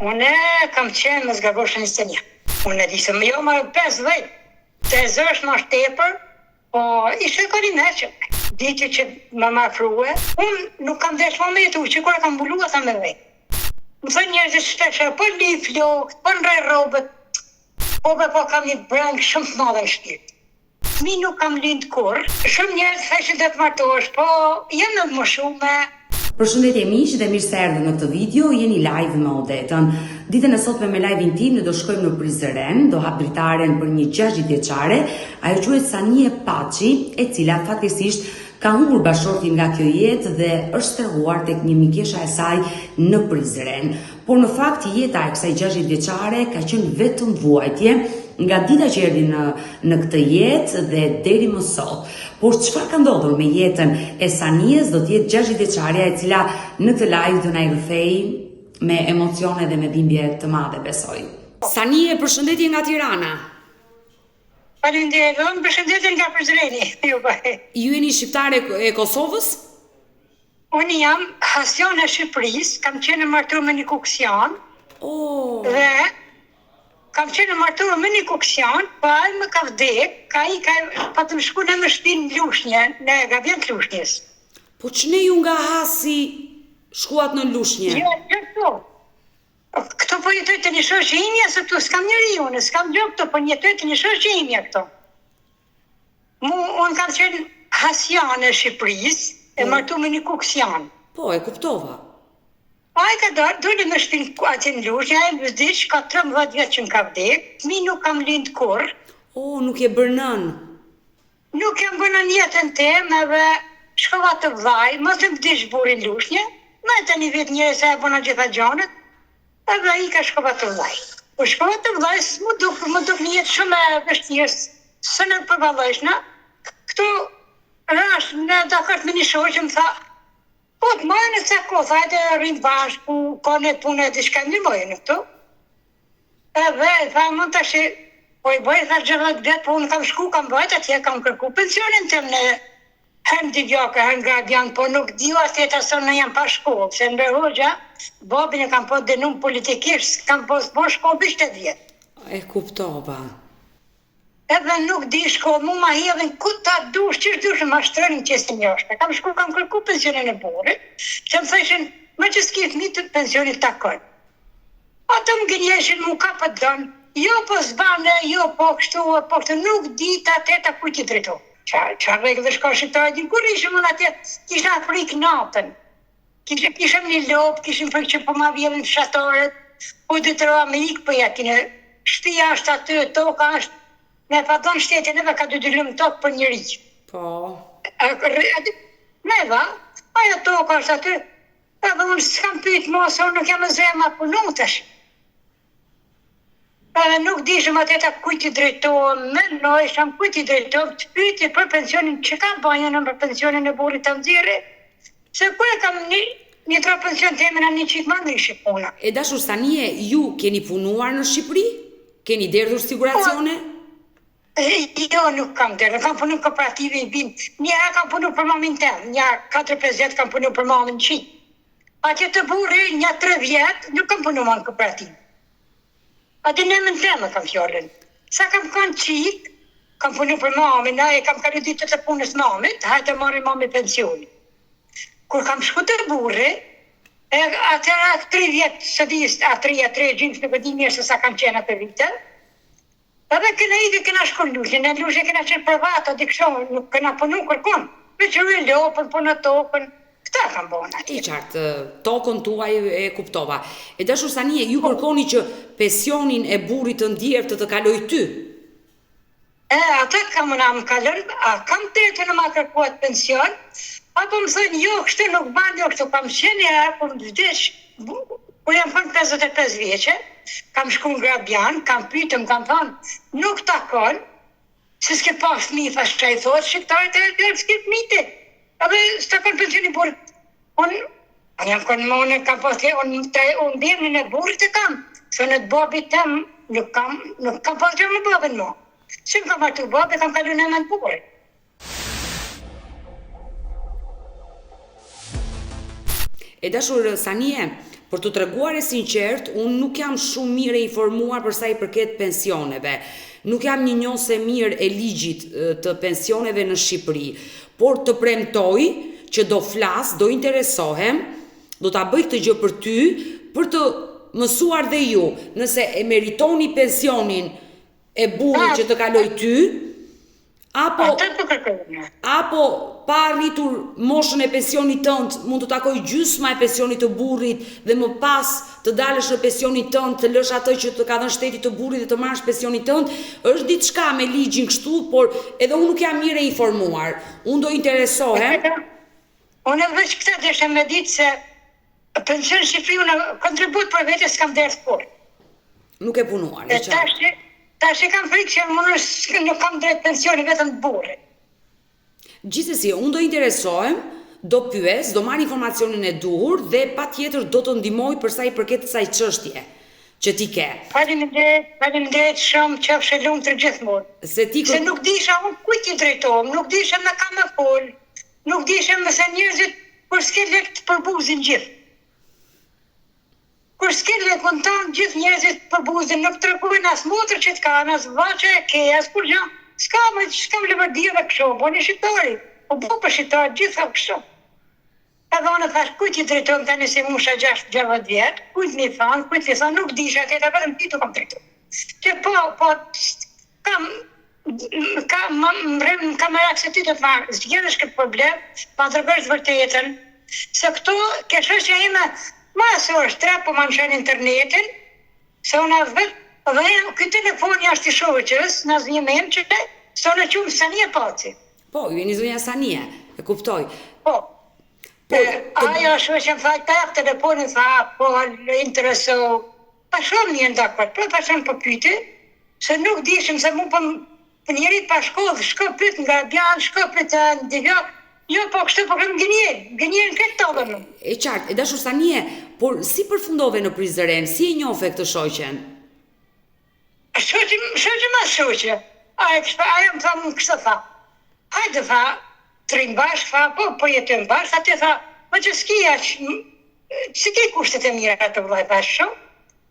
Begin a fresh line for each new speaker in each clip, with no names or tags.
Unë kam qenë më zgabosh 21. Unë e di se më jo më 50. Se zësh më tepër, po ishte korineqe. Ditë që më afrua, unë nuk kam desh më me jetu, që kur e kam mbulua sa me vej. Më thënë njerëzit shteshe, po li flokët, po ndrej robët, po kam një breng shumë të madhe në shpirt. Mi nuk kam lind kur, shumë njerëz theshin dhe të martohesh, po jam në më shume.
Përshëndetje miq dhe mirë se erdhët në këtë video, jeni live me Odetën. Ditën e sotme me live-in tim ne do shkojmë në Prizren, do hap dritaren për një 60 vjeçare, ajo quhet Sanie Paçi, e cila fatkesisht ka humbur bashortin nga kjo jetë dhe është strehuar tek një mikesha e saj në Prizren. Por në fakt jeta e kësaj 60 vjeçare ka qenë vetëm vuajtje nga dita që erdhi në këtë jetë dhe deri më sot. Por çfarë ka ndodhur me jetën e Sanies do të jetë 60 vjeçaria e cila në këtë live do na i rrëfej me emocione dhe me dhimbje të madhe, besoj. Sanie, përshëndetje nga Tirana.
Faleminderit, përshëndetje nga Prizreni.
Ju jeni shqiptare e Kosovës?
Unë jam hasion e Shqipërisë, kam qenë martuar me një kuksian. Dhe kam qenë martuar me një kuksian, po ai më ka vdek, pa të më shku në më shpinë në Lushnjë, në Gabjen të Lushnjës.
Po ç'ne ju nga hasi shkuat në Lushnjë?
Jo, këto. Këto po jetoj të një shoqë imja, se këtu s'kam njëri unë, s'kam gjë këto, po jetoj të një shoqë imja këto. Unë kam qenë hasion e Shqipërisë, e martuar me një kuksian.
Po, e kuptova.
Ai ka dole në shpinë atje në Lushnjë, ai më vdiq, ka 13 vjet që më ka vdek, mi nuk kam lind kur.
Nuk je bërë nën.
Nuk jam bërë në jetën temë, edhe shkova të vllai, mos të vdiq burri në Lushnjë, me të një vit njerëz se e bëna gjitha gjanët, edhe ai ka shkova të vllai. Po shkova të vllai, më duk një jetë shumë e vështirë, së në përballojshna. Këtu rash në dakord me një shoqë më tha, po të marrë në kësa kohë, hajde rrimë bashku, kone të punë e diçka një mojë në këtu. Edhe, tha, mund të shi, po i bëjë, tha, 60 vjetë, po unë kam shku, kam bëjt atje, kam kërku pensionin të në hem divjake, hem Gabjan, po nuk dio atje të sonë në jam pa shkollë, se në Hoxha, babin e kam po denum politikisht, kam po shkollë 20 vjetë.
E kuptova.
Edhe nuk di shkollë, mu ma hedhin ku ta dush, qështë dush ma shtërën që si njështë. Kam shku, kam kërku pensionin e burit, që më thëshin, më që s'ki fëmijë të pensionit takon. Ato më gënjeshin, mu ka për dënë, jo po zbane, jo po kështu, nuk di ta teta ku që drejto. Qa rejkë dhe shka shqiptarë, din kur ishëm unë atje, kisha frik natën. Kishëm një lopë, kishëm frik që po ma vjelën fshatarët, po dytëroa me ikë për jatine, shtëpia është aty, toka është, me pa donë shtetin edhe ka dy lumë tokë për njëri.
Po.
Neva, ajo toka është aty, edhe unë s'kam pyjtë mosë, unë nuk jam e zema punutësh. Edhe nuk dishëm ateta kujt i drejtohem, menojshëm kujt i drejtohem, të pyjtje për pensionin, që ka banjën për pensionin e burit të nëzire, se ku e kam një tro pension të emena një qitë më ndryshë puna.
E dashur Sanie, ju keni punuar në Shqipëri? Keni derdhur siguracione?
Jo, nuk kam derdhur, kam punu kooperative i bim. Njëra kam punu për mamin tem, një 4-5 vjetë kam punu për mamin qitë. Atje të burri, një 3 vjetë, nuk kam punu ma në kooperativë. Ati në emën temë kam fjallën. Sa kam kanë qitë, kam punu për mamin, e kam kalu ditë të punës mamit, hajtë marri mami pensioni. Kur kam shku të burri, atëra 3 vjetë, së disë, a 3 gjimës në këdi mirë se sa kam qenë atë vite, edhe këna i dhe këna shku në Lushnjë, në Lushnjë këna qenë privata, dikshon, nuk këna punu kërkon, me që rrë lopën, punë tokën, këta kam bona.
I qartë, tokën tuaj e kuptova. E dashur Sanie, ju kërkoni që pensionin e burrit të ndjerë të kaloj ty?
Ata kam unë më kalon, kam të në ma kërkuat pension, apo më thënë, jo, kështë nuk bandë, jo, kështë kam qenë e po më vdesh, kur jam thënë 55 vjeqe, kam shku në Grabjan, kam pytëm, kam thënë, nuk takon, se s'ke pa fëmi, thash që i thotë, shqiptarët e bjërë s'ke fëmite, edhe s'takon pensioni burit. Unë jam kënë më unë, kam pas le, unë bjerën e burit e kam, se në të babit tem, nuk kam pas gjë më babin mo. Se më kam martu babit, kam kalu në emën burit.
E dashur Sanie, për të treguar e sinqert, unë nuk jam shumë mirë e informuar për sa i përket pensioneve. Nuk jam një njohëse mirë e ligjit të pensioneve në Shqipëri, por të premtoj që do flas, do interesohem, do ta bëj këtë gjë për ty, për të mësuar dhe ju, nëse e meritoni pensionin e burrit që të kaloj ty, apo pa arritur moshën e pensionit tënd, mund të takoj gjysma e pensionit të burrit dhe më pas të dalësh në pensionin tënd, të lësh atë që të ka dhënë shteti të burrit dhe të marrësh pensionin tënd, është diçka me ligjin kështu, por edhe unë nuk jam mirë e informuar. Unë do interesohem.
Unë veç këtë desha me ditë se pension Shqipëri unë kontribut për vete s'kam derë kur.
Nuk e punuar, në qartë.
Tash e kam frikë që nuk kam drejt pensioni vetëm të burrit.
Gjithsesi, unë do interesohem, do pyes, do marr informacionin e duhur dhe patjetër do të ndihmoj për sa i përket kësaj çështje që ti ke.
Faleminderit shumë, qofshe lumtur gjithmonë. Se nuk disha unë kujt i drejtohem, nuk disha me kam me fol, nuk disha me se njerëzit kur s'ke lek të përbuzin gjithë. Kur s'ke lek konton gjithë njerëzit përbuzin, nuk tregojnë as motër që të kanë, as vaçe e ke, as kur gjë. S'kam lëvërdi dhe kështu, po një shqiptari, po për shqiptari gjitha kështu. Edhe unë thash, kujt i drejtojmë tani se musha 6-7 vjetë, kujt mi thanë, nuk disha, këta vetëm ti të kam drejtu. Që kam reak se ti të të marrë, zgjedhësh këtë problem, pa tërgërsh vërtetën, se këto, keshështja ime, ma se është tre, po ma në internetin, se unë vetë, dhe këtë telefoni është i shoqës, në zhjimem që te, së në qumë Sania Paci.
Po, ju e një zonja Sania, e kuptoj.
Po, ajo shoqën tha, tak telefonin tha, po, intereso, pa shumë një ndakër, pa shumë për pyti, se nuk dishim se mu për njerit pa shkollë, shko pyt nga bjanë, shko pyt në divjak, jo, po, kështu po këm gënjen këtë të dhe më.
E qartë, e dashur Sanie, por si përfundove në Prizren, si e njofe këtë shoqen?
Shoqë ma shoqë. Ajo më tha më kështë tha. Hajde tha, trim bashkë, tha, po jetojmë bashkë, atë tha, po që s'kia që, s'ki kushtet e mira të vlaj bashkë shumë,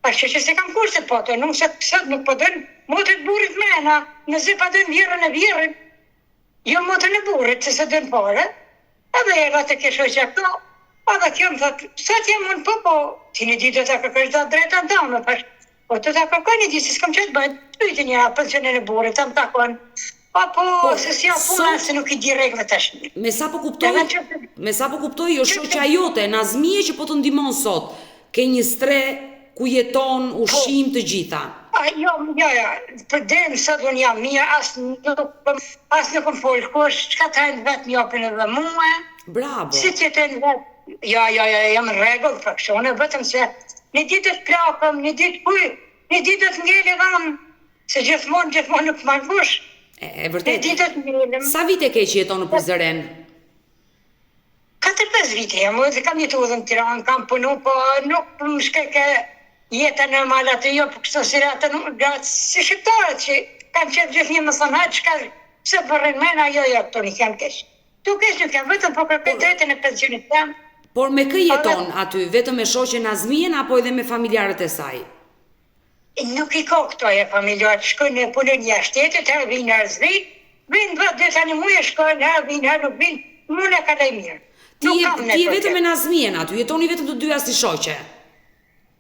bashkë që se kam kushtet po të, nuk se sot nuk po dënë motët burit mena, nëse pa dënë vjerën e vjerën, jo motën e burit, se se dënë pare, edhe e rratë ke shoqë këto, edhe kjo më thot, sot jam unë po, ti një ditë të kërkësh da drejta damë, po të ta kërkoj një ditë, se s'kam qëtë bëjt, pyjtë një pensionin e burit, ta më takon, po, se si ja puna, se nuk i di regve të shmi.
Me sa po kuptoj, jo shoqja jote, Nazmije që po të ndihmon sot, ke një stre ku jeton, ushqim të gjitha.
Jo, për dërëm sot unë jam mirë, as nuk më folë kush, qka të hajnë vetë njopin edhe muë.
Bravo.
Si që të hajnë vetë, jam në regull për këshone, vetëm se një ditë të plakëm, një ditë të ngele dhamë, se gjithmonë nuk marrë bush.
E vërtet,
një ditë të ngelem.
Sa vite ke që jeton në Prizren?
4-5 vite jam, dhe kam jetu dhe në Tiranë, kam punu, po nuk më shkeke jetë normal atë jo, për kështu si ratë gratë si shqiptarët që kam qëtë gjithë një më thonë hajtë shka, se përrin mena, jo, këto një kam kesh. Tu kesh nuk jam vetëm po kërpej drejtën e pensionit tem.
Por me kë jeton aty, vetëm me shoqen Nazmien apo edhe me familjarët e saj?
Nuk i ka këto e familjarët, shkojnë në punën jashtë shtetit, herë vinë në Arzvi, vinë dhe tani muje shkojnë, herë vinë, herë nuk vinë, mune ka dhe mirë.
Ti je vetëm me Nazmien aty, jetoni vetëm të dyja si shoqe?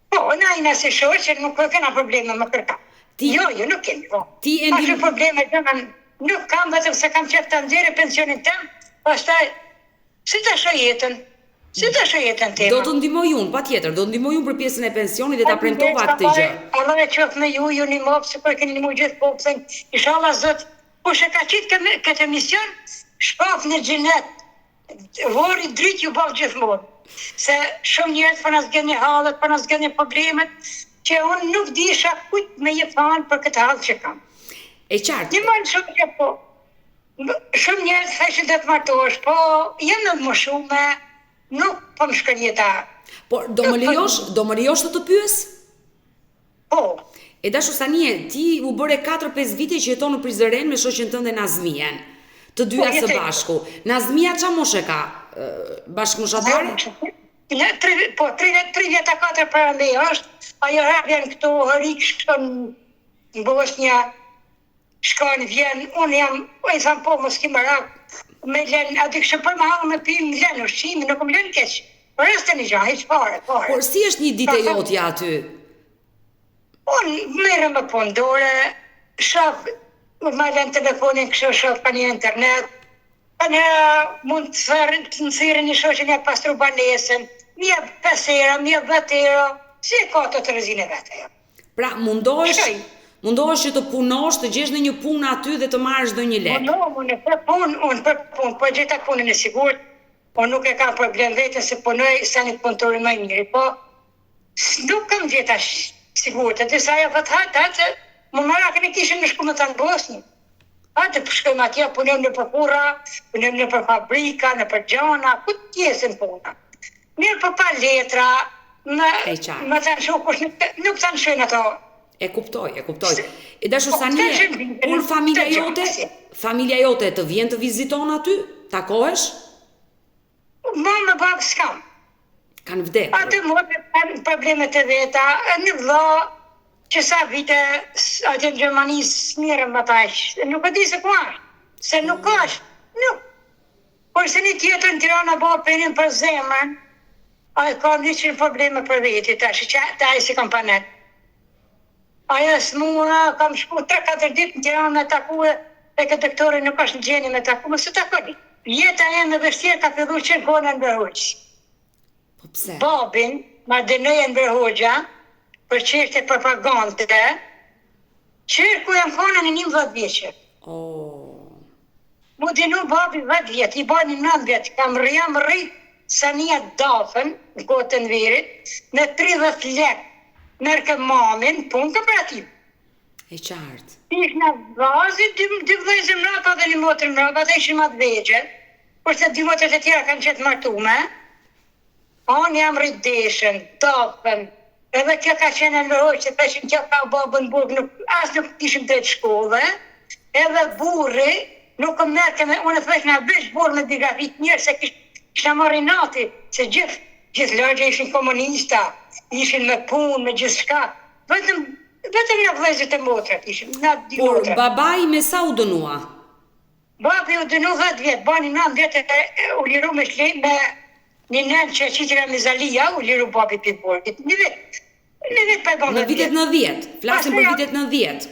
Po, na i si shoqe, nuk kena probleme më kërka. Jo, nuk kemi, po. Pashe probleme, nuk kam vetëm se kam qef të ndjere pensionin tem, pastaj, si të shë jetën. Si të shëjetën tema?
Do të ndihmoj unë, patjetër, do të ndihmoj unë për pjesën e pensionit dhe ta premtova këtë gjë.
Allah e qoftë me ju një mopë, se për keni një mu gjithë popësen, inshallah zot, kush e ka qitë këtë emision, shpaf në gjinet, vori dritë ju bëllë gjithmonë. Se shumë njerët për nësë gënë halët, për nësë gënë problemet, që unë nuk disha kujt me je fanë për këtë halë që kam.
E qartë.
Një mënë shumë që po, shumë njerët theshin dhe të martosh, po jem në më shumë nuk po më shkën jeta.
Por do më lejosh të pyes?
Po.
E dashur Sanie, ti u bëre 4-5 vite që jeton në Prizren me shoqen tënde Nazmien. Të dyja së bashku. Nazmia çfarë moshe ka? Bashkëmoshatare?
Po, 34 para me është, ajo vjen këtu, Hërik shkon në Bosnja, shkon, vjen, unë jam, i tham po, mos ki më rak, me len, aty kështë për më halë me pi, më len ushqimi, nuk më len keq. Por është një gjahë, heq pare.
Por si është një dite jotja aty?
Unë merë më pondore, shof, më len telefonin kështë shof ka një internet, në mund të thyrë një shoqë një pastru banesën, një 5 euro, një 10 euro, si e ka të rëzine vete.
Pra mundohesh që të punosh, të gjesh në një punë aty dhe të marrësh ndonjë lek.
Unë për punë, po gjeta punën e sigurt, po nuk e kam problem vetën se punoj sa një punëtori më i mirë, po nuk kam gjeta sigurt, e disa ja vëtë hatë, më marakën e kishëm në shku më të në Bosnjë. Atë përshkojmë atje, punojmë në për kura, punojmë në për fabrika, në për gjona, ku tjesën puna. Mirë për pa letra, më të në shumë, nuk të në shumë ato.
E kuptoj. E dashur Sanie, kur familja jote të vjen të viziton aty, takohesh?
Më babë s'kam.
Kanë vdekur.
Atë motë kanë problemet e veta, një vëlla, që sa vite atë në Gjermani s'mire më tajsh, nuk e di se ku ashtë, se nuk ashtë, nuk. Por se një tjetër në Tirana bëhë perin për zemën, a e ka 100 probleme për veti tash, që ta e si kam panet. Aja s'muna, kam shku 3-4 ditë në Tirana me takue, e këtë doktore nuk është në gjeni me takue, më së takoni. Jeta e në vështirë ka fillu që në kone në Berhoqë.
Po pse?
Babin, ma dënëje në Berhoqëa, për qështë e propagande, qërë ku jam kona në 11 vjeqë. Mu dinu babi 10 vjetë, i bani 9 vjetë, jam rritë Sania Dafën, në kotën virit, në 30 lek, mërke mamin, punë kooperativ.
E qartë.
Ishë në vazit, dy vëzë mrapa dhe një motër mrapa, dhe ishë matë vegje, kurse 2 motër të tjera kanë qëtë martume, anë jam rritë Deshën, Dafën, edhe kjo ka qenë në Berhoqë, që peshin kjo ka babën burg, asë nuk kishim drejtë shkolle, edhe burri, nuk më mërke me, unë e thvesh në vesh burë me biografit njërë, se kishna marri nati, se gjithë lërgje ishin komunista, ishin me punë, me gjithë shka, vetëm në vëzit e motrat ishin, në 2 motrat.
Por babai me sa u dënua?
Babi u dënu 10 vjetë, bani 9 vjetë u liru me shli, me një nënë që qitira Mizalia, u liru babi për burgit, një vit për bëndë.
Në vitet 90, flasim për vitet 90,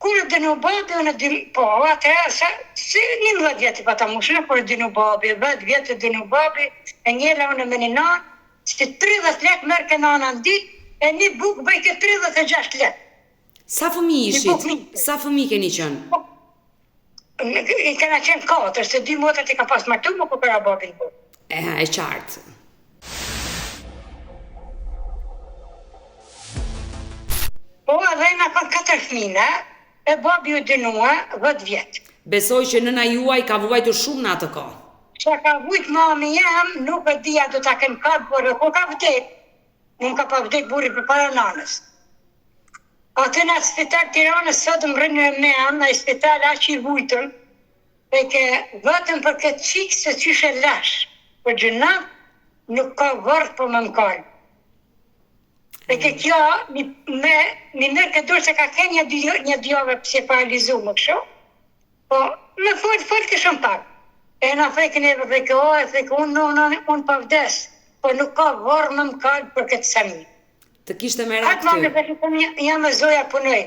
Kur dënu babi, unë dënu, po, atëherë, si 11 vjetë pa ta mushënë, por dënu babi, 10 vjetë dënu babi, e njëla unë me një nanë, si 30 lek mërë ke nana në ditë, e një bukë bëjke 36 lek.
Sa fëmijë ishit? Sa fëmijë keni qënë?
I kena qenë 4, se 2 motrat i ka pas martu, më ku këra babin bukë.
E qartë.
Po, edhe nga kanë 4 fëmijë, e babi u dënua 10 vjetë.
Besoj që nëna juaj ka vuajtur shumë në atë kohë.
Që ka vujt mami jam, nuk e dhja do ta kem kapë, por ku ka vdek, unë ka pa vdek burri për para nanës. Atë në spital Tiranës, sot më rënë me amë, në spital aqë i vujtën, e ke vetëm për këtë qikë se qyshe lash, për gjëna nuk ka vërë për më mkallë. E ke kjo, një mërë këtë dorë se ka ke një djove pëse paralizu më kësho, po me fort këshëm pak. E në fejkën e dhe kjo, e fejkë unë pa vdes, po nuk ka vërë më mkallë për këtë sami.
Të kishte me rakë ty.
Atë më dhe jam e zoja punoj.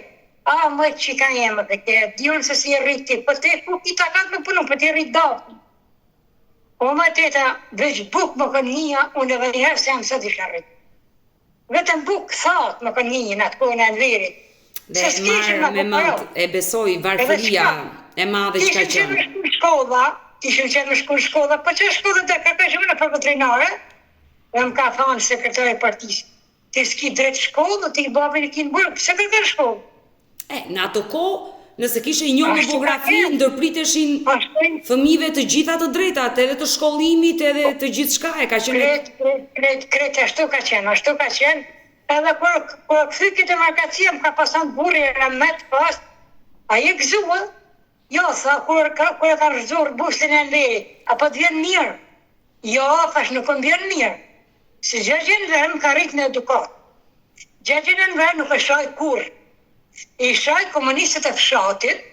Më që ka jemë dhe ke, dionë se si e rriti, po te ku i takat me punu, po te rrit datë. O më teta, veç buk më kënë njëja, unë edhe njëherë se jam sot isha rritë. Vetëm buk thatë më kënë njëjë në atë kohën e nëverit.
Dhe marë me matë, e besoj, varfëria e madhe që ka qënë.
Kishëm qenë me shku shkolla, po që shkolla të kërpeshme në për veterinare, dhe më ka thonë sekretari partisë, ti s'ki drejt shkollë, ti i babin e kinë burë, pëse kërkër shkollë?
Në ato kohë, nëse kishe një në biografi, ndërpriteshin fëmijëve të gjitha të drejtat, edhe të shkollimit, edhe të gjithë shka e ka qenë.
Kret, ashtu ka qenë, edhe kur këthy këtë markacia, më ka pasan burri e ramet pas, a je gëzua? Jo, sa, kur e ka rëzur busin e nderit, apo të vjen mirë. Jo, thash nuk më bjerë mirë. Se gjëgjën vërë më ka rritë në edukat. Gjëgjën në vërë nuk e shaj kur. I shaj komunistët e fshatit,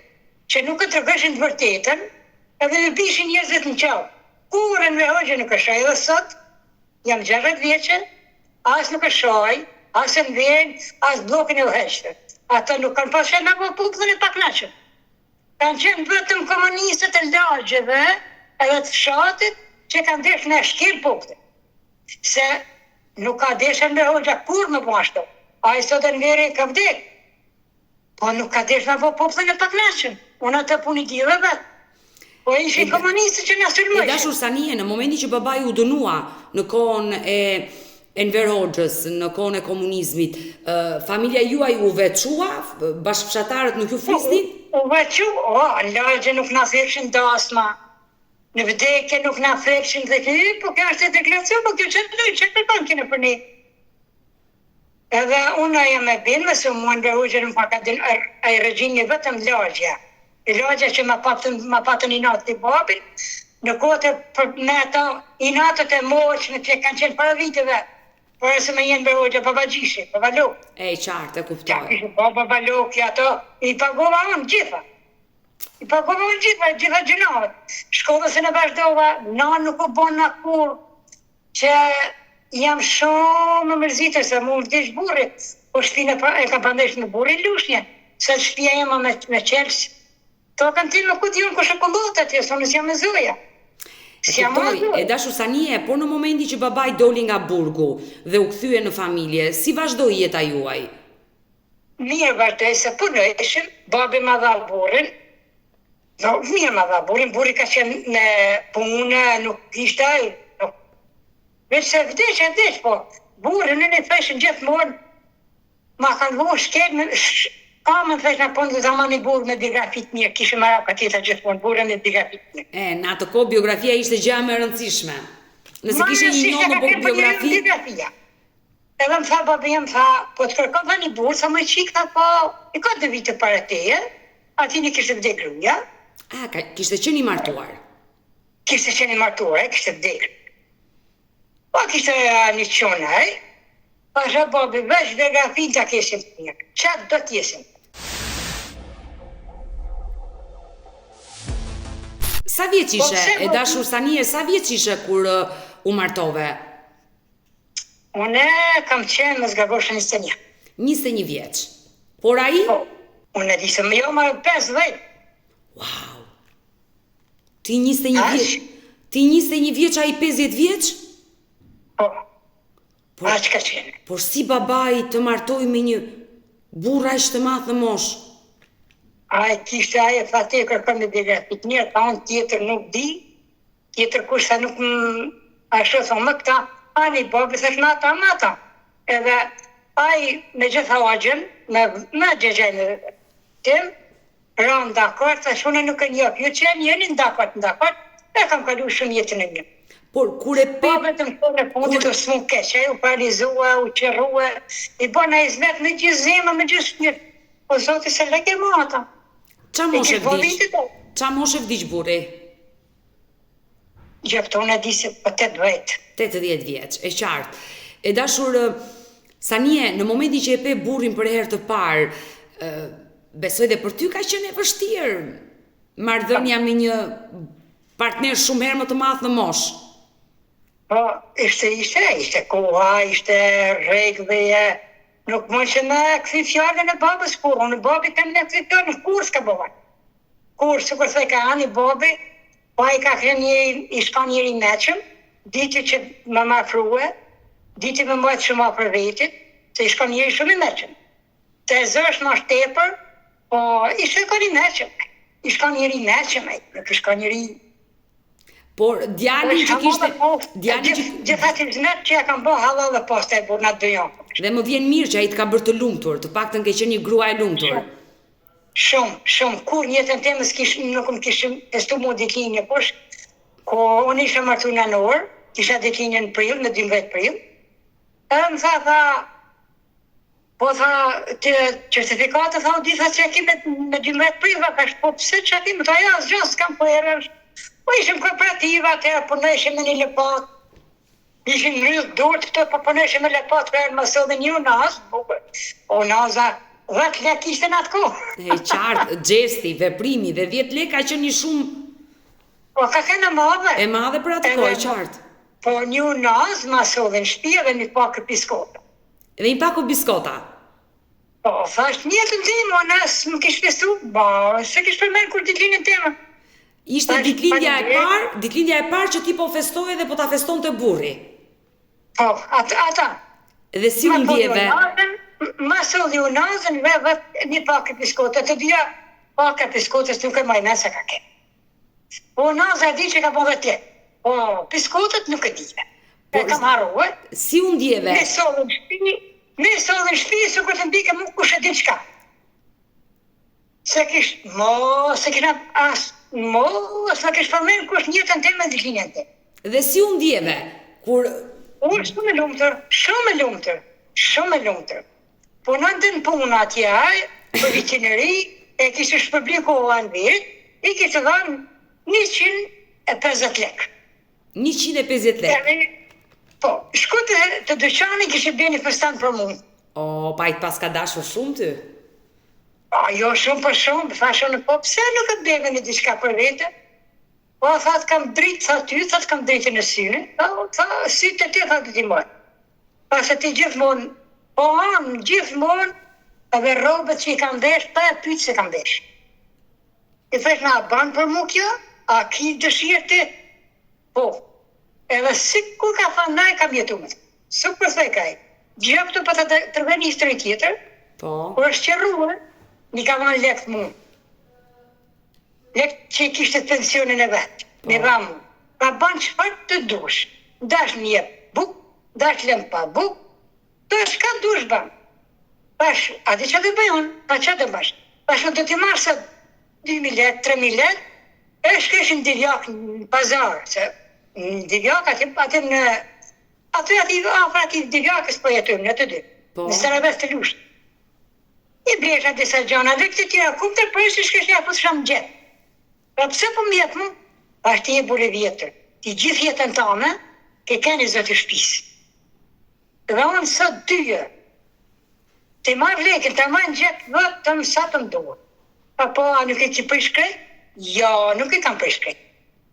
që nuk e të rëgëshin të vërtetën, edhe në bishin njerëzit në qau. Kur në hoxhë nuk e shaj edhe sot, jam 60 vjeqe, as nuk e shaj, as në vjen, as blokin e uheqëve. Ata nuk kanë pas shenë me popullën e paknaqën. Kanë qenë vetëm komunistët e lagjeve edhe të fshatit që kanë desh në shkel popullin. Se nuk ka deshen me hoxha kur më po ashtu. A i sot e në veri ka vdek. Po nuk ka desh me popullin e paknaqën. Unë atë puni tjeve vetë. Po ishin komunistë që në sulmojshin.
E dashur Sanie, në momenti që babai u dënua në kohën e Enver Hoxhës, në kohën e komunizmit, familja juaj u veçua, bashkëfshatarët nuk ju flisnin?
U veçu, në lagje nuk na thepshin dasma, në vdekje nuk na thepshin dhe këj, po kjo është e deklaracion, po kjo që kërkan kene për ne. Edhe unë jam e bindë, se mua Enver Hoxhën më ka din ai regjimi vetëm lagja. Lagja që ma patën i natë të babin, në kote për me ata i natët e moqë në që kanë qenë para viteve, por e se me jenë Berhoxha, babagjishi, babalok.
E qartë, e kuptoj.
Babalok, ato, i pagova unë gjitha. I pagova unë gjitha gjënavet. Shkollës e në vazhdova, na nuk o bon në kur, që jam shumë më mërzitër, se mu më vdish burri, po shpine e kam pandesh në burri lushnje, se shpia jema me qelës. To kanë ti më këtë jonë kështë këllot atje, së nësë jam e zoja.
E dashur Sanie, por në momenti që babai doli nga burgu dhe u kthye në familje, si vazhdoi jeta juaj?
Mirë vazhdoi, se punojshim, babi ma dha burrin. Mirë ma dha burrin, burri ka qenë në punë, nuk ishte ai. Veç se vdesh, po burrin në një theshin gjithmonë, ma kanë vu shkel ka më thesh në punë zamani burë me biografit mirë, kishë marrë ka tjeta gjithmonë burë me biografit mirë.
Në atë kohë biografia ishte gjë më e rëndësishme. Nëse kishe një njomë për biografi.
Edhe më tha babi jam tha, po të kërkon dhe një burë, sa më qik tha po, i ka 2 vite para teje, ati një kishte vdek gruaja.
Kishte qenë i martuar.
Kishte qenë i martuar, kishte vdek. Po kishte një qonaj, pasha babi veç biografin të kesim të mirë. Qatë do t'jesim.
Sa vjeç ishe, e dashur Sanie, sa vjeç ishe kur u martove?
Une kam qenë më zgaboshë 21.
21 vjeç. Por ai?
Po, unë e disëm jo më 50.
Wow. Ti 21 vjeç? Ti 21 vjeç, ai 50 vjeç?
Po. Aq ka qenë.
Por si babai të martoi me një burr aq të madh në moshë?
Ai kishte ai e tha te kërkon me biografit mirë, ta unë tjetër nuk di, tjetër kush sa nuk ashtu thonë më këta, ani babi se mata. Edhe ai me gjitha agjen, me gjegjenë tim, ranë dakord, thash unë nuk e njop, ju që jeni ndakord, e kam kalu shumë jetën e një.
Por kur e pe...
Babet të më kone punit u smu keqe, u paralizua, u qërrua, i bona i zvet me gjithë zemë, me gjithë shpirë. Po zoti se leke më ata.
Qa moshe vdiq? Qa moshe vdiq burri?
Gjëpë unë e di se për
80 vjeç, e qartë. E dashur, Sanie, në momenti që e pe burrin për herë të parë, besoj dhe për ty ka qenë e vështirë marrëdhënia me një partner shumë herë më të madh në moshë.
Po, ishte koha, ishte rregullje, nuk mund që me këthi fjallën e babës kur, unë babi ka me këthi fjallën kur s'ka bëva. Kur, së kërthej ka anë i babi, pa i ka kërë i shka njëri meqëm, diti që më mafruhe, diti më mbajtë shumë për vetit, se i shka njëri shumë i meqëm. Se e zërsh më është tepër, po i shka një meqëm, i shka njëri meqëm, nuk i shka njëri...
Por djali që kishte...
Gjithatim zmet që ja kam bo halal dhe posta e burna të dëjon.
Dhe më vjen mirë që ai të ka bërë të lumtur, të paktën ke qenë një grua e lumtur.
Shumë. Kur njëtën temës nuk më kishim testu mu ditlinje, posh, ko unë isha martu në orë, kisha ditlinje në prill, në 12 prill, e më tha, po tha, të certifikatë, tha, u di tha që e kime në 12 prill, ka shpo pëse që e kime, tha, ja, s'gjo, s'kam po erë, Po ishim kooperativa, atëherë punojshim me një lepat. Ishim rrëth dorët këto, po punojshim me lepat, kërë më sodhe një unaz, bukur. O naza, 10 lek ishte në atë kohë.
E qartë, gjesti, veprimi dhe 10 lek ka qenë një shumë
Po ka kena madhe.
e madhe për atë kohë, qartë.
Po një unaz më sodhe në shtëpi dhe një pakë piskota.
Dhe një paku biskota.
Po, thash njëtën tim, o nas më kish festu, se kish përmen kur ditlinën tema.
Ishte ditëlindja e parë që ti po festoje dhe po ta festonte burri.
Po, ata.
Dhe si u ndjeve?
Ma sodhi unazën, ve një pakë piskota, të dhja pakë piskotës nuk e majnë se ka ke. Po unaza e di që ka po dhe tje. Po, piskotët nuk e dhja. E kam harruë.
Si u ndjeve?
Me sodhën shpi, su kur të mbike mu kush e di qka. Se kish përmen kush njëtën te me dhiklinjen te.
Dhe si u ndjeve? Kur
Shumë e lumëtër. Po në ndën punë atje për vitinëri, e kishë shpërblikoha në vitë, i kishë dhanë 150 lek.
150 lek?
Po, shku të dyqani kishë bje një festan për mu.
O, pa i pas ka dashur shumë ty?
Jo, shumë për shumë, thashën po, pse nuk e bjeve një diçka për vete? Po, thatë kam dritë, thatë kam dritë në syne, sytë të thatë të ti mojë. Pasë ti gjithmonë, po anë gjithmonë, edhe robët që i kam vesh, pa e pytë se kam vesh. I thesh na banë për mu kjo, a ki dëshirë ti? Po, edhe si kur ka thënë na e kam jetu me. Su për thej kaj, gjë këtu për të tërve një histori tjetër, kur është qërruë, një ka vanë lekë mu. Lekë që i kishtë pensionin e vetë, me vamu. Ka banë qëfar të dush, dash një buk, dash lem pa buk, të është ka dush banë. Pash, a di që dhe bëjon, pa që dhe bash. Pash, në të ti marë sa 2.000 lek, 3.000 lek, e shkeshin divjak në pazarë, se në divjak ati në... Ati divjakës po jetujmë në të dy, në Saraves të lushtë. I blesha disa gjana, dhe këtë tjera kumëtër, për e që shkeshin ja pëtë shamë gjetë. Pra pëse po mjetë mu? Pash ti e bure vjetër, ti gjithë jetën tame, ke keni zëtë shpisë. Dhe unë sot dyje, të marrë lekën, të marrë në gjithë vëtëm sa të mdohë. Pa po, a nuk e që përshkrej? Jo, nuk e kam përshkrej.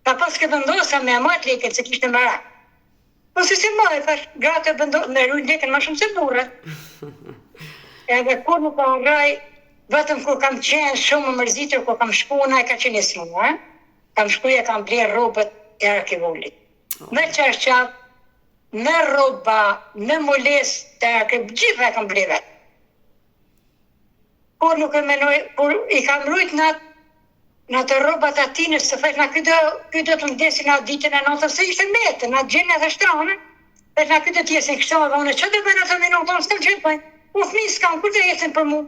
Pa pas ke vendosa me amat lekën, se kishtë në mëra. Po se ma e thash, gratë e vendosa, me rujnë lekën ma shumë se burë. Edhe kur nuk ka raj, vetëm kur kam qenë shumë më mërzitër, kur kam shkuna, e ka qenë e smuë, kam shkuja, kam blerë robët e arkivullit. Me qarqat, me roba, me moles të arkivullit, gjitha e kam blerë vetë. Kur nuk e menoj, kur i kam rujt në të robat atinës, se fejt, këtë do të mdesin në ditën e notën, se ishte metë, në gjenë dhe shtranë, fejt, këtë do t'jesin kështu, dhe unë, që dhe bëjnë atë me notën, s'kam qëtë bëjnë, u fmi s'kam, kur të jesin për mu.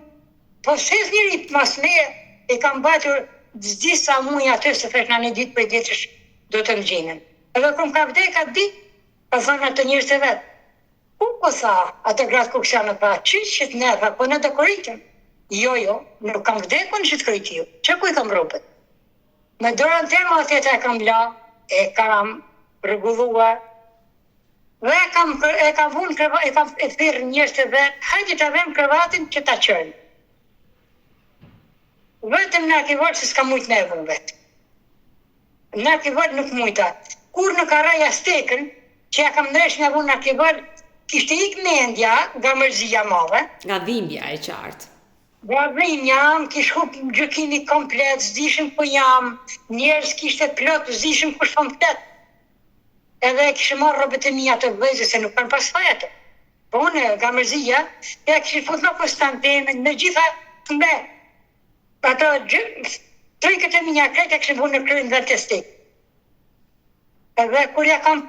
Po shes njëri mas me, i kam batur disa muj atë, se fejt, në një ditë për i ditësh do të më gjinën. Edhe këm ka vdek atë ditë, pa thënë atë njërës e vetë. Ku po tha, atë gratë kukshanë, pa, që të nërë, po në dekoritën. Jo, nuk kam vdekun që të krejtiju. Që ku i kam robët? Me dorën tema atjet e kam la, e kam rregulluar, dhe e kam vunë krevat, e kam e thirrë njërës të vetë, hajde të avem krevatin që ta qërnë. Vetëm në arkivor që s'ka mujtë në e vunë vetë. Në arkivor nuk mujta. Kur në karaja stekën, që ja kam nresh në vunë në arkivor, kishte ik mendja nga mërzia madhe.
Nga dhimbja e qartë.
Gavrin jam, kish hup gjykimi komplet, zdishim ku jam, njerës kishte plot, zdishim ku shpëm plet. Edhe kishë marrë robët e mija të vëzë, se nuk kanë pas fajetë. Po unë, nga mërzia, ja kishë fut në Konstantine, me gjitha të me. Ato, trikët e mija krejt, ja kishë bu në kryin dhe të stikë. Edhe kur ja kam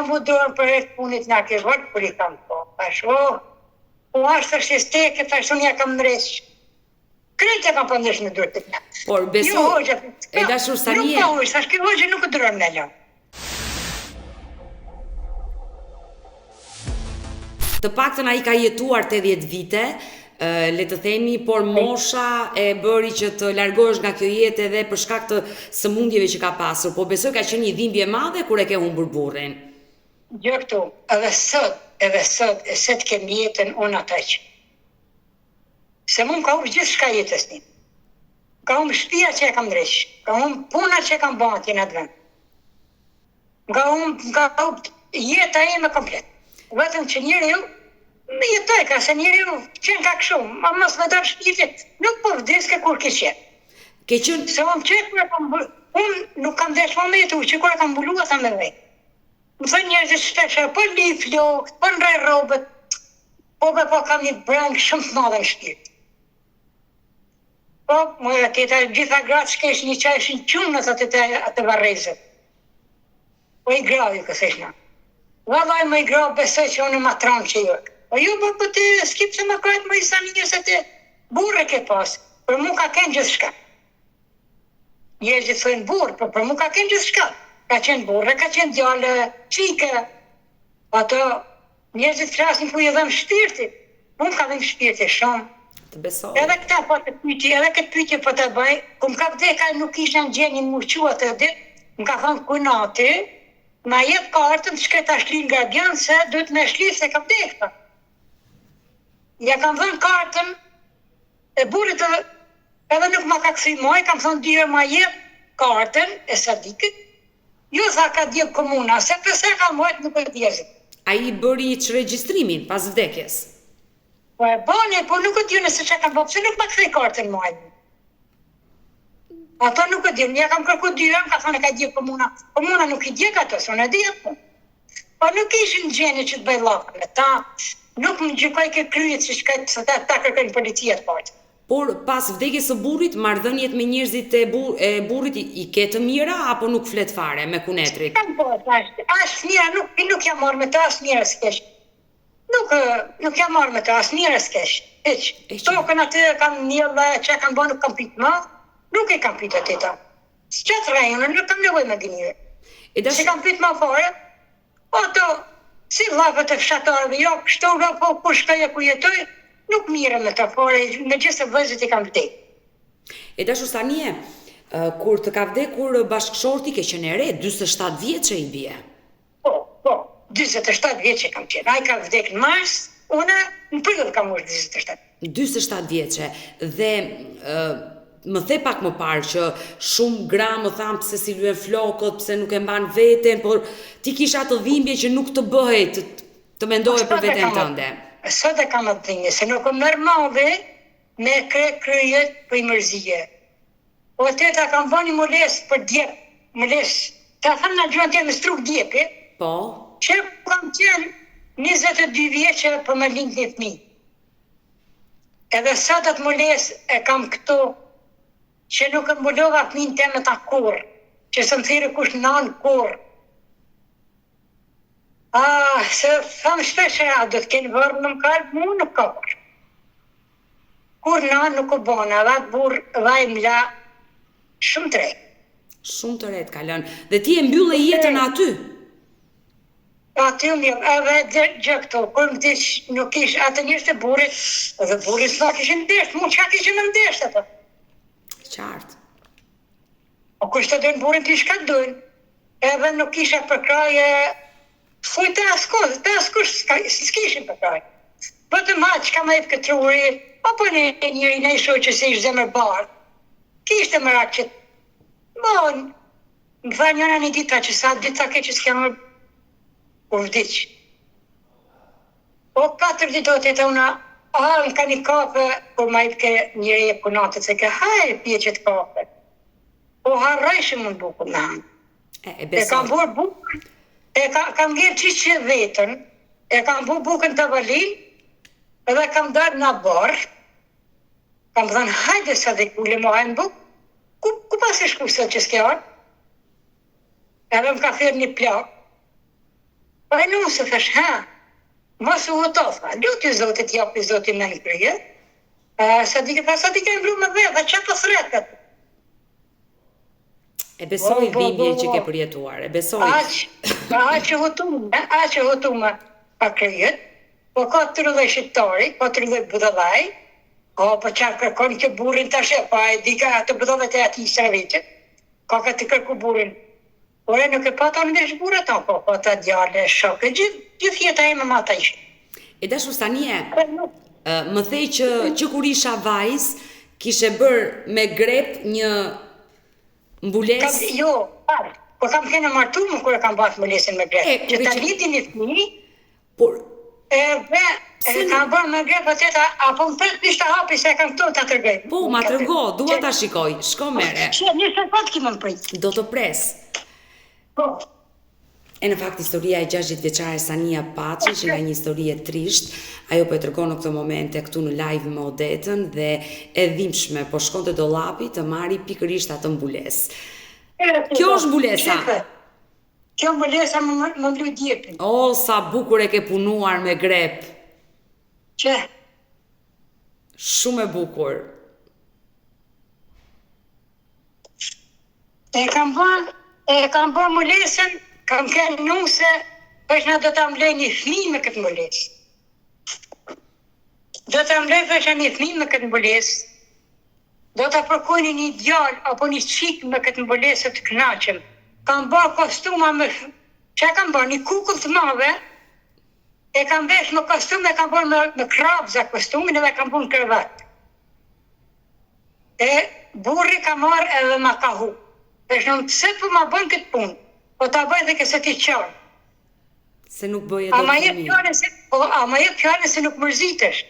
bu dorën për e punit në arkivor, kur i kam po, pasho, po ashtë është e steke, unë ja kam nëreshë. Krejtë e kam pëndërshë në durë të këna.
Por beso, e dashur Sanie.
Nuk pa ujë, sa shkë hoqë nuk e durëm në lënë.
Të paktën ai ka jetuar 80 vite, le të themi, por mosha e bëri që të largohesh nga kjo jetë edhe për shkak të sëmundjeve që ka pasur, po besoj ka qenë një dhimbje e madhe kur e ke humbur burrin.
Gjë këtu, edhe sot, e se të kem jetën unë ataq. Se mu më ka humbë gjithë shka jetës një. Ka humbë shtëpia që e kam ndreq, ka humbë puna që e kam bërë atje në atë vend. Ka humbë jeta e me komplet. Vetëm që njeriu me jetoj ka se njeriu qenë ka kështu, ma mos me darë shpirtit, nuk po vdeske kur ke qenë.
Ke qenë
Se unë unë nuk kam desh me jetu, që kur e kam mbulu ata me vej. Më thënë njerëzit shpeshe, po li flokët, po ndrej robët, po kam një breng shumë të madhe në shpirt. Po, më e teta, gjitha gratë shkesh një qaj ishin qumë në atë varrezët. Po i gravi, kësesh na. Vallaj më i gravi besoj që unë ma tranë që jo. Po ju, po të skip se më krajtë më i sa një se të burre ke pas. Për mu ka kenë gjithë shka. Njerëzit thënë burë, po për mu ka kenë gjithë shka. Ka qenë burre, ka qenë djallë, qike. Ato njerëzit flasin ku i dhëm shpirtit. Unë ka dhëm shpirtit shumë.
të besoj.
Edhe këta po të pyetje, edhe këtë pyetje po të bëj, ku më ka vdeka nuk ishte në gjeni më uqua të ditë, më ka thonë kunati, ma jep kartën të shkret ashlin nga djanë se duhet me shli se ka vdekta. Ja kam dhënë kartën e burit edhe nuk ma ka kësi moj, kam thonë dyre ma jep kartën e Sadikit, ju tha ka djep komuna, se përse ka mojt nuk e djezit.
A i bëri që regjistrimin pas vdekjes?
Po e bane, po nuk e djene se që kam bëpë, se nuk ma këthej kartën moj. Ato nuk e djene, ja kam kërku dyre, ka thonë e ka djep komuna. Komuna nuk i djek ato, se unë e djep. Po nuk ishin gjeni që të bëj lakën e ta, nuk më gjykoj ke kryet që ta kërkojnë policia të partë.
Por pas vdekjes së burrit, marrëdhëniet me njerëzit e burrit i ke të mira apo nuk flet fare me kunetrik?
Kam po, as mira, nuk jam marrë me ta, as mira s'kesh. Nuk jam marrë me ta, as mira s'kesh. Hiq. Tokën aty kam njëllë që kam bërë nuk kam pitë ma, nuk e kam pitë aty ta. S'qa të rajnë, nuk kam nevoj me dinire. Si kam pitë ma fare, ato, si lafët e fshatarëve, jo, kështu nga po, ku shkaj e ku jetoj, nuk mire me të fare, me gjithë vëzët i kam vdek.
E dashur Sanie, kur të ka vdekur bashkëshorti ke qenë e re, 47 vjeçë i bie.
Po, 47 vjeçë kam qenë. Ai ka vdek në mars, unë në prill kam ushtë 27.
47 vjeçë dhe më the pak më parë që shumë gra më thamë pse si luen flokët, pse nuk e mban veten, por ti kisha atë dhimbje që nuk të bëhej, të mendoje për veten tënde.
Sot e kam atë dhimbje, se nuk më mërmave me kryet për i mërzije. Po teta kam bëni moles për djep, moles, ta thëmë në gjuhën tjetë me struk djepi,
Po?
që kam qenë 22 vjeqë për më lind një fmi. Edhe sot atë moles e kam këtu, që nuk e mbulova fmin të me ta kur, që së më thire kush nanë kur. Se thamë shpeshe, a do të kenë vërë në më kalë, mu nuk ka kur. Kur nanë nuk o bona, dhe atë burë vaj më la shumë të rejtë.
Shumë të retë ka lënë. Dhe ti e mbylle jetën aty?
Aty më edhe gjë këto, kur më dish nuk ish atë njështë të burit, edhe burit s'nak ishin ndesht, mu qa kishin në ndesht ato.
Qartë.
O kush të dojnë burin të ishka të dojnë, edhe nuk isha përkraje, fuj të askush s'kishin përkraje. Bëtëm ha që ka me e për këtë ruri, apo njëri në isho që se ishë zemër barë, kishte më rakë që bon, më tha njëna një dita që sa dita ke që s'kja më u vdiq. Po 4 ditot e të una, në ka një kape, kur ma i për njëri e punatët, se ke hajë pje që të kape. Po harrajshë më në bukën në hanë. E kam bërë bukën, kam gjerë qishë që vetën, e kam bërë bukën të valin, edhe kam darë në barë, kam dhënë hajde sa dhe kule më hajnë bukë, ku pas e shku sot që s'ke arë? Edhe më ka thirë një plakë. Po e nuk se thash, mos u hotofa, lutë i zotit japi zotit me në kryje, sa di ke mbru me dhe, dhe që të thretët.
E besoj dhimbje që ke përjetuar, e besoj.
A që hotume pa kryet, po ka të rëdhe shqiptari, ka të rëdhe budalaj, O, po qarë kërkon këtë burin të ashe, pa e di ka të bëdove të ati sërveqet, ka të kërku burin. Ore, nuk e pata në vesh burë ta, po ta djale, shokë, gjithë jeta e me mata ishe.
E dashur Sanie, më thej që kur isha vajz, kishe bërë me grep një mbules...
Jo, po kam kene martu më kur e kam bërë mbulesin me grep. Që ta lidin një fëmi, e kam bërë me grep, apo më pret pishta hapi se e kam këto të tërgej.
Po, ma tërgo, dua ta shikoj, shko mere.
Që një sekund ki më prit.
Do të pres.
Po.
E në fakt, historia e 60 vjeçare Sania Paçi që nga një histori e trisht, ajo po e tregon në këtë momente këtu në live me Odetën dhe e dhimbshme, po shkonte dollapi të marri pikërisht atë mbules. Kjo është mbulesa.
Kjo mbulesa më mlu djepin.
O, sa bukur e ke punuar me grep.
Që?
Shumë e bukur.
E kam bërë mbulesën, kam kënë nuse, përshna do të amlej një fmi me këtë mbulesë. Do të amlej përshna një fmi me këtë mbulesë. Do të përkojnë një djallë apo një qikë me këtë mbulesë të knaqëm. Kam bërë kostuma me... Që kam bërë një kukull të mave, e kam vesh me kostume, e kam bërë me krabza kostumin edhe kam bërë në krevat. E burri ka marrë edhe ma ka hu. Përshna më pëse për ma bënë këtë punë. Po ta bëjë dhe këse ti qarë.
Se nuk bëjë do të fëmi.
Ama je pjane se nuk mërzitesh.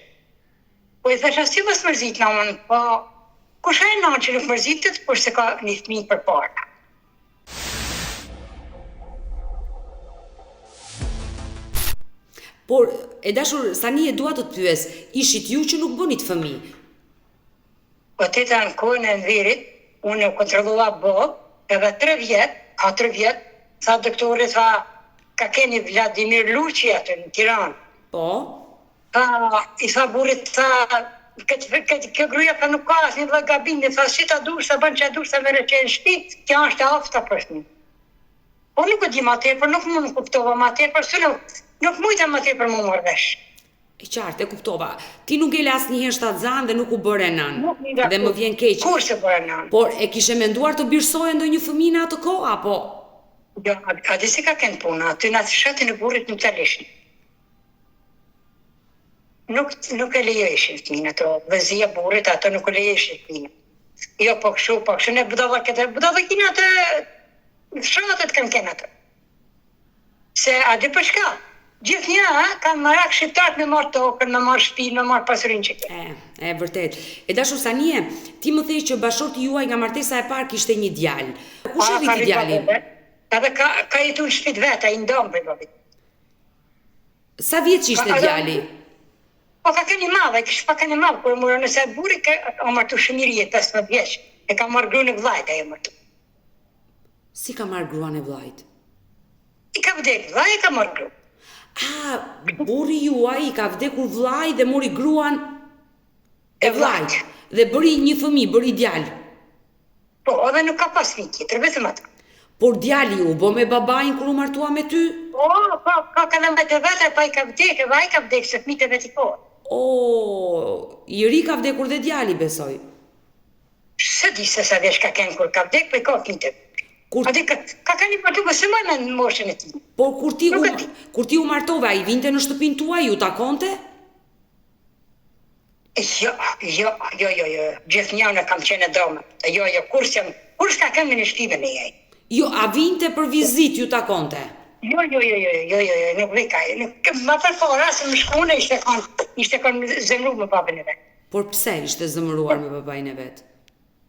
Po i thesha si mësë mërzit në mënë, po kusha e në që nuk mërzitet, por se ka një fëmi për para.
Por, e dashur, Sanie dua të të pyes, ishit ju që nuk bënit fëmi?
Po teta në kohën e Enverit, unë e kontrollua Bob, edhe 3 vjetë, 4 vjetë, sa doktori tha, ka keni Vladimir Luqi atë në Tiranë.
Po?
I tha burit, tha, kjo gruja pa nuk ka asë një dhe gabim, i tha, si ta dur, sa bën që a dur, sa mere që e në shpi, kjo është afta për shmi. Po nuk e di ma tepër, nuk më kuptova ma tepër, së nuk mujta ma tepër më mërvesh.
E qartë, e kuptova. Ti nuk ele asë njëherë shtatzan dhe nuk u bërë nën. Dhe më vjen keq.
Kur se bërë nën?
Por e kishe menduar të birsoje ndo një fëmi në atë kohë, apo?
Jo, a di si ka kënë puna, aty në atë shatin e burit nuk të leshin. Nuk e lejeshin të minë, ato vëzia burit, ato nuk e lejeshin të minë. Jo, po këshu, ne budova kina të shratët kanë kënë ato. Se a di për shka? Gjithë një, kanë marak shqiptarët me marrë tokën, me marrë shpinë, me marrë pasurin që këtë.
E, vërtet. E dashur Sanie, ti më thej që bashorti juaj nga martesa e parë kishte një djalë. Kush e viti djalin?
Edhe ka jetu në shpit vetë, a i ndonë për babit.
Sa vjetë që ishte djali?
Po ka këni madhe, kishë pa këni madhe, kur mërë nëse buri ka martu shëmiri e 15 vjeqë, e ka marrë gruan e vlajt e martu.
Si ka marrë gruan e vlajt?
I ka vdek vlaj e ka marrë gruan.
Burri juaj i ka vdekur vlaj dhe mori gruan e vlajt. Dhe bëri një fëmi, bëri djalë.
Po, edhe nuk ka pas një tjetër, vetëm atë.
Por djali u bo me babajnë kur u martua me ty?
Po, ka dhe me të vete, pa i ka vdek, edhe i ka vdek, se fmite veti po.
I ri ka vdekur dhe djali, besoj.
Se di se sa vesh ka kenë kur ka vdek, pa i ka fmite. A di, ka ka një martu, se më në moshën e ti.
Por kur ti u martove, a i vinte në shtëpin tua, ju takonte?
Jo, gjithë njënë kam qenë dome. Jo, kur s'ka kemë në shtime në jej.
Jo, a vinte për vizit, ju takonte?
Jo, nuk vika. Ma për fora, se më shkune, ishte kanë zemru me babën e vetë.
Por pse ishte zëmëruar me babajnë e vetë?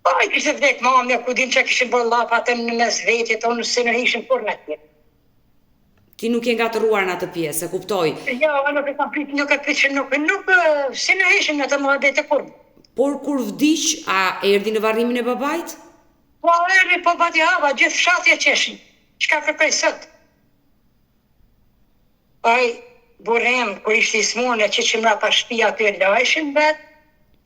Po, i kishte vdek mamja, ku din që kishin bërë lapa atë në mes vetjet, onë se në ishin kur në tjetë.
Ti nuk je ngatëruar në atë pjesë, e kuptoj.
Jo, nuk e kam prit, nuk se në ishin në të mëhabet e kur.
Por kur vdiq, a erdi në varrimin e babajt?
Po, erdi, po bati hava, gjithë fshatja qeshin. Qka kërkaj sot? Aj, burem, kur ishte i smune, që mra pa shpia të e lajshin vetë,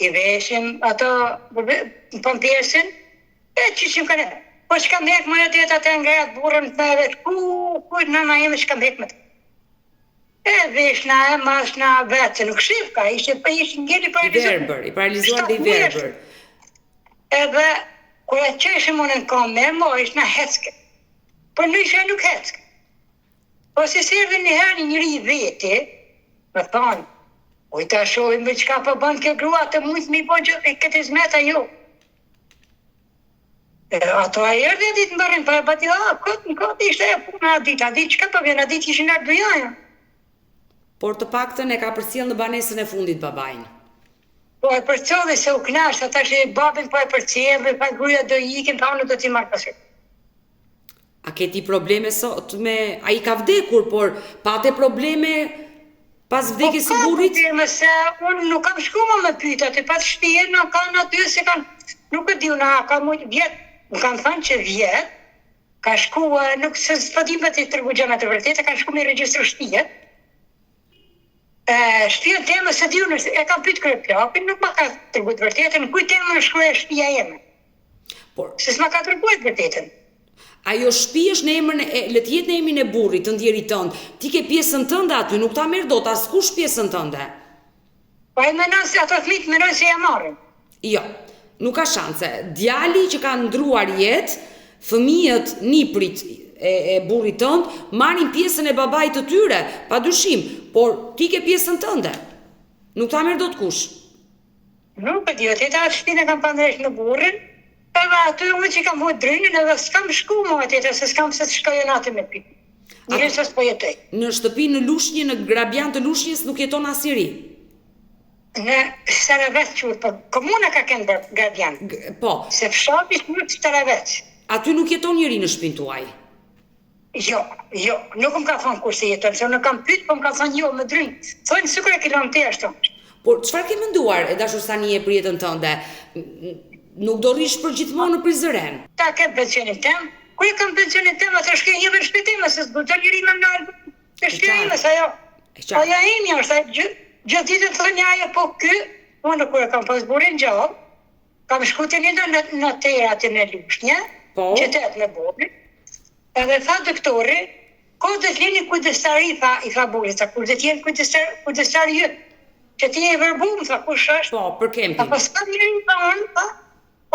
i veshim ato në pëmpjesin, e që kërë. Po që kam hek më e tjetë atë nga jetë burën të me vetë, ku nëna jemi që kam hek me të. E veshna, e mashna vetë, se nuk shif ka, ishte ngeli
I paralizuar dhe i verbër.
Edhe, kur e qeshim unë në kamë me ishna hecke. Por në ishe nuk hecke. Po se serve njëherë një njëri veti, me thonë, uj ta shohim me qka po bënë kjo grua të mujtë mi po që këtë izmeta jo. Ato a erë dhe ditë më bërën, pa e bati, në kote ishte e puna a ditë qka po vjen, a ditë ishin arë dujaja.
Por të paktën e ka përcjell në banesën e fundit babajnë.
Po e përcjell se u knasht, ata që babin po e përcjell, pa gruja do ikin, pa unë do t'i marrë pasur.
A ke ti probleme sot me... A i ka vdekur, por pate probleme pas vdekjes së burrit?
Po ka probleme se unë nuk kam shku më me pyta, të pas shtije në kanë aty se kanë... Nuk e diu na ka mujtë vjetë, më kanë thënë që vjetë, ka shku, nuk se s'padim për të tërgu gjëna të vërtetë, ka shku me regjistru shtijet. Shtijet teme se diu nëse e kam pytë kërë plapin, nuk ma ka tërgu të vërtetën, kuj teme në shkruaj shtija jeme. Se s'ma ka tërgu të vërtetën.
Ajo shtëpi është në emrin e le të jetë në emrin e burrit të ndjerit tënd. Ti ke pjesën tënde aty, nuk ta merr dot askush pjesën tënde.
Po ai mendon se ato fëmijë mendon se ja marrin.
Jo, nuk ka shanse. Djali që ka ndruar jetë, fëmijët niprit e burrit tënd marrin pjesën e babait të tyre, padyshim, por ti ke pjesën tënde. Nuk ta merr dot kush.
Nuk e di, ata shtëpinë kanë pandresh në burrin. Edhe aty unë që kam vojtë drynën edhe s'kam shku më atjetë, se s'kam se shkojë natë me pikë. Njërës s'po jetoj.
Në shtëpi në Lushnjë, në Grabian të Lushnjës nuk jeton asnjëri?
Në Saravet qurë, po komuna ka kënë Grabian.
Po.
Se fshati shmërë Saravet.
Aty nuk jeton njëri në shtëpinë tuaj?
Jo, nuk më ka thonë kur se jeton, se unë kam pytë, po më ka thonë jo me drynë. Thonë sukre kilometrë ashtu.
Por çfarë ke menduar e dashur Sanie për jetën tënde? Nuk do rish për gjithmonë në Prizren.
Ta ke pensionin tem? Kur e kam pensionin tem, atë shkej një për shpitime, se s'buton njëri me në albë. Të shkej ime, se ajo. Aja imi është, gjithë ditën të një ajo, po kë, unë kur e kam pas burin gjallë, kam shku të një në terat në Lushnjë, qytet me burin, edhe tha doktori, ko dhe t'jeni kujdestari, i tha burit, sa kur dhe t'jeni kujdestari jëtë, që ti e verbum, tha kush është.
Po, për kemping.
Po s'ka njëri pa unë,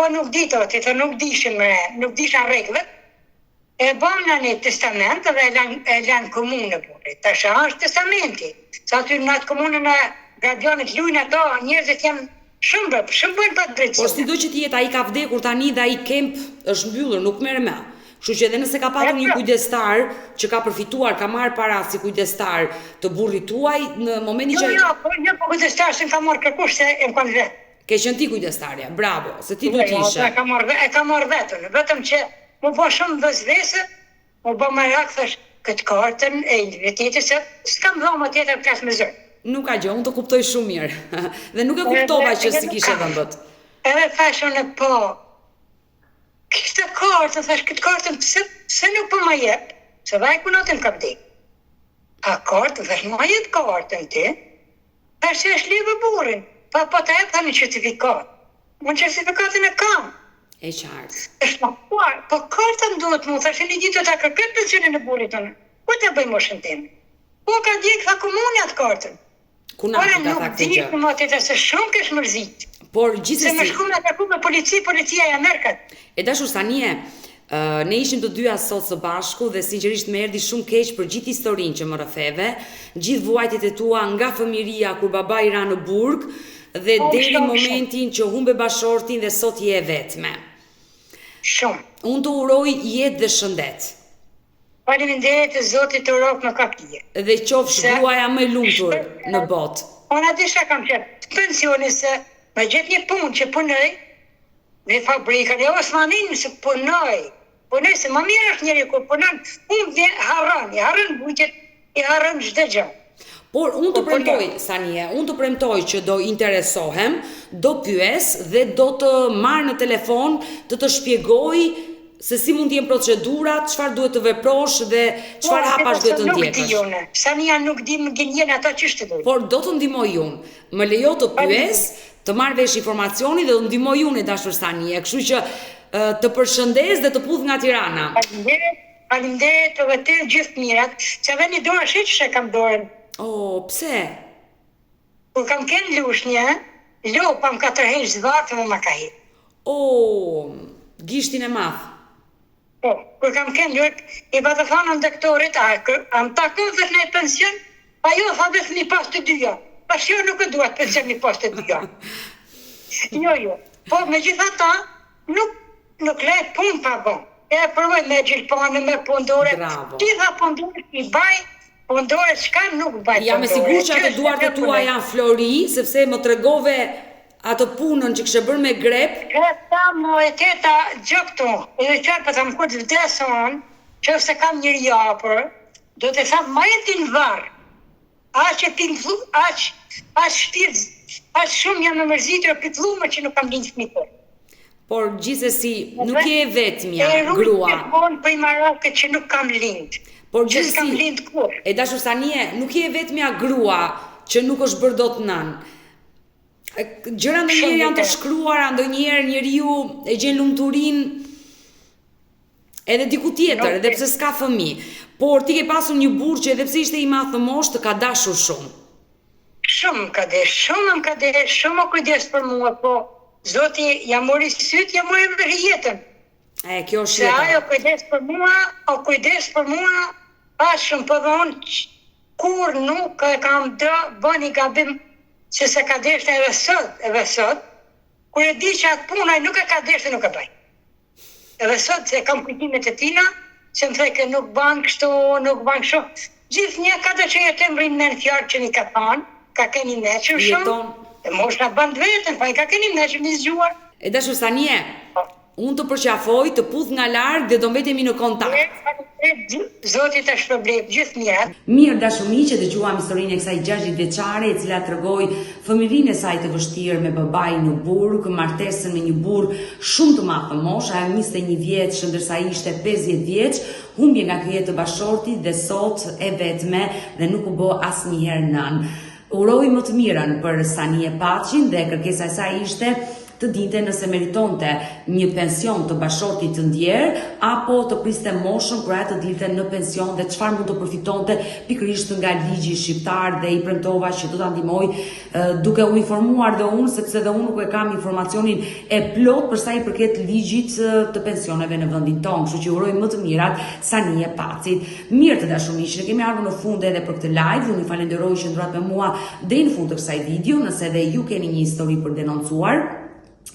po nuk di të të nuk disha reglët, e bëm në një testament dhe e lanë komunë burit. Tash është testamenti. Sa aty në atë komunën e Gradionit lujnë ato, njerëzit janë shumë bëjnë pa drejtësime.
Por si do që t'jetë, ai ka vdekur tani dhe ai kemp është mbyllur, nuk merr me. Kështu që edhe nëse ka patur një kujdestar që ka përfituar, ka marrë para si kujdestar të burrit tuaj, në momentin që...
Jo, po kujdestar se ka marrë kërkush se e më kanë vetë.
Ke qenë ti kujdestarja, bravo, se ti du t'ishe.
E ka marrë vetën, vetëm që mu bo shumë vëzvese, mu bo më rakë, thash, këtë kartën e individuetit, se s'kam dhoma tjetër plas me zërë.
Nuk ka gjë, unë të kuptoj shumë mirë, dhe nuk e kuptova që si kishe dhëmbët.
Edhe thashën e po, këtë kartën, thash, këtë kartën, pëse nuk po ma jep, se vaj kunatën ka vdik. A kartën, thash, ma jep kartën ti, thash që është lidhë burin, pa të e tha një certifikat. Unë certifikatin e kam.
E qartë.
Është më kuar, po kartën duhet mu, thash, një ditë ta kërkët pensionin e burit të në. Ku të bëjmë moshën temi? Po ka djekë, tha komuni atë kartën.
Kunati ka tha këtë gjë.
Nuk di më të se shumë kesh mërzit.
Por gjithsesi...
Se më shku me kërku me policia e Amerikat.
E dashur Sanie, ne ishim të dyja sot së bashku dhe sinqerisht më erdhi shumë keq për gjithë historinë që më rrëfeve, gjithë vuajtjet e tua nga fëmiria kur babai ra në burg dhe deri momentin që humbe bashortin dhe sot je e vetme.
Shumë.
Unë të uroj jetë dhe shëndet.
Faleminderit të Zotit të uroj në kapije.
Dhe qofsh gruaja më e lumtur në botë.
Ona disha kam qenë pensioni se me gjithë një punë që punoj në fabrikën e Osmanin se punoj se më mirë është njëri kur punon, unë harën bujqet, i harën çdo gjë.
Por unë të premtoj, Sanie, unë të premtoj që do interesohem, do pyes dhe do të marr në telefon të shpjegoj se si mund t'jem procedurat, çfarë duhet të veprosh dhe çfarë hapash duhet të ndjekësh.
Nuk di unë, Sania nuk di më gjenjen ata që shtë.
Por do të ndihmoj unë. Më lejo të pyes, të marr vesh informacioni dhe do ndihmoj unë dashur Sanie, kështu që të përshëndes dhe të pudh nga Tirana.
Faleminderit të vëtër gjithë mirat, që edhe një dorë shi që kam dorën.
Pse?
Kur kam kënë lushnje, lopa më ka tërheq zvartë më ka hitë.
Gishtin e madh.
Po, kur kam kënë lujt, i ba të thonë në doktorit, a më takon dhe në pension, pa jo, tha dhe një pas të dyja. Pas jo nuk e duhet pension një pas të dyja. Jo. Po, me gjitha ta, nuk lejt pun pa bon. E provoj me gjilpane, me pondore. Gjitha pondore i baj, pondore s'ka nuk baj pondore.
Jam e sigur që atë duart e tua janë flori, sepse më tregove atë punën që kështë bërë me grep.
Këta më e teta gjëktu, edhe qërë për të më këtë vdeson, që se kam njëri japër, do të thamë ma e ti në varë. Aq e pinklu, aq shpirë, aq shumë jam e mërzitur e pitlume që nuk kam linë fmitur.
Por gjithsesi, nuk je vetmja, grua.
E rrujtë të konë për i marake që nuk kam lindë.
Por
që s'kam lindë kur.
E dashur Sanie, nuk je vetmja grua që nuk është bërë dot nën. Gjëra ndonjëherë janë të shkruara, ndonjëherë njeriu e gjen lumturinë edhe diku tjetër, edhe pse s'ka fëmijë. Por ti ke pasur një burrë që edhe pse ishte i madh në moshë, të ka dashur shumë.
Shumë më ka desh, shumë më kujdes për mua, po Zoti ja mori syt, ja mori edhe jetën.
Kjo është
jeta. Se ajo kujdes për mua, pashëm për dhe unë kur nuk e kam bën i gabim që se ka deshte edhe sot, kur e di që atë punaj nuk e ka deshte, nuk e bëj. Edhe sot se kam kujtimet e tina, që më thej ke nuk ban kështu, nuk ban kështu. Gjithë një ka të që jetem rrimë në fjarë që një ka thanë, ka keni neqër shumë, e mosh nga bandë vetën, pa i ka keni neqër një zgjuar.
E dashur Sanie, unë të përqafoj, të puth nga larg dhe do mbetemi në kontakt.
Zoti të shpërblet gjithë njerë.
Mirë dashur miqë, dëgjuam historinë e kësaj 60 vjeçare e cila tregoi fëmijërinë e saj të vështirë me babai në burg, martesën me një burr shumë të madh në moshë, ajo 21 vjeç ndërsa ai ishte 50 vjeç, humbje nga ky jetë të bashortit dhe sot e vetme dhe nuk u bë asnjëherë nën. Uroj më të mirën për Sanie Paçin dhe kërkesa e saj ishte të dinte nëse meritonte një pension të bashortit të ndjerë apo të priste moshën kur ajo të dilte në pension dhe çfarë mund të përfitonte pikërisht nga ligji shqiptar dhe i premtova që do ta ndihmoj duke u informuar dhe unë sepse dhe unë nuk e kam informacionin e plot për sa i përket ligjit të pensioneve në vendin tonë, kështu që uroj më të mirat Sanie Pacit. Mirë të dashur miq, ne kemi ardhur në fund edhe për këtë live. Unë ju falenderoj që ndroat me mua deri në fund të kësaj video. Nëse edhe ju keni një histori për denoncuar,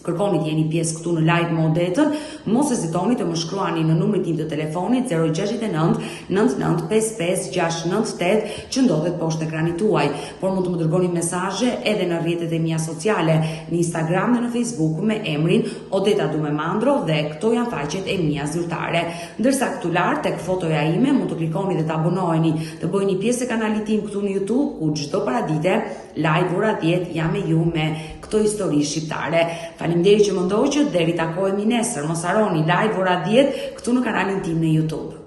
kërkoni të jeni pjesë këtu në live më odetën, mos hezitoni të më shkruani në numrin tim të telefonit 069 99 55 698 që ndodhet poshtë ekranit tuaj, por mund të më dërgoni mesazhe edhe në rrjetet e mia sociale, në Instagram dhe në Facebook me emrin Odeta Dumemandro dhe këto janë faqet e mia zyrtare. Ndërsa këtu lart tek fotoja ime mund të klikoni dhe të abonoheni, të bëheni pjesë e kanalit tim këtu në YouTube, ku çdo paradite live ora 10 jam me ju me këto histori shqiptare. Faleminderit që më ndoqët, deri takohemi nesër. Mos harroni live ora 10 këtu në kanalin tim në YouTube.